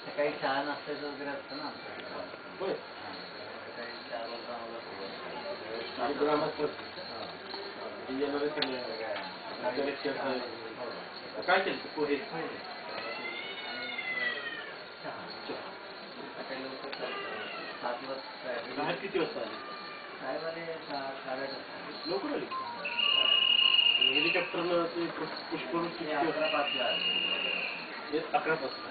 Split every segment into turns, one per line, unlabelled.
सकाळी चहा नाश्त्याचं वगैरे असतं ना आमच्याकडे. सकाळी 4 वाजता आम्हाला
काय केलं पोहे
सकाळी लवकर 7 वाजता.
बाहेर किती वाजता आले?
साहेब आले 8:30 वाजता.
लवकर आली. हेलिकॉप्टरनं ते पुष्कळून
11:05 ला आले.
11 वाजता.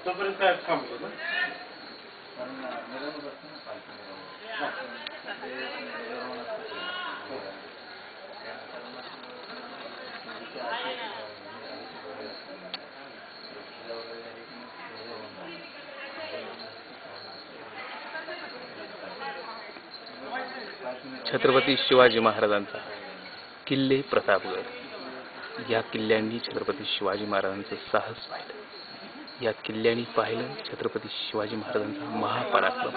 तोपर्यंत काय थांबलो ना?
कारण मिरवणूक असते ना पालखी मिरवणूक. ते मिरवणूक असते. त्यानंतर मग
छत्रपती शिवाजी महाराजांचा किल्ले प्रतापगड या किल्ल्यांनी छत्रपती शिवाजी महाराजांचं साहस पाहिलं. या किल्ल्यांनी पाहिलं छत्रपती शिवाजी महाराजांचा महापराक्रम.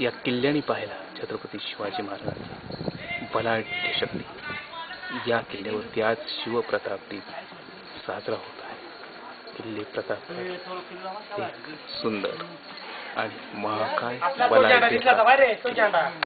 या किल्ल्यांनी पाहिला छत्रपती शिवाजी महाराजांचा बलाढ्य शक्ती. या किल्ल्यावरती आज शिवप्रताप दिन साजरा होत आहे. किल्ले प्रतापगड एक सुंदर आणि महाकाय बलाढ्य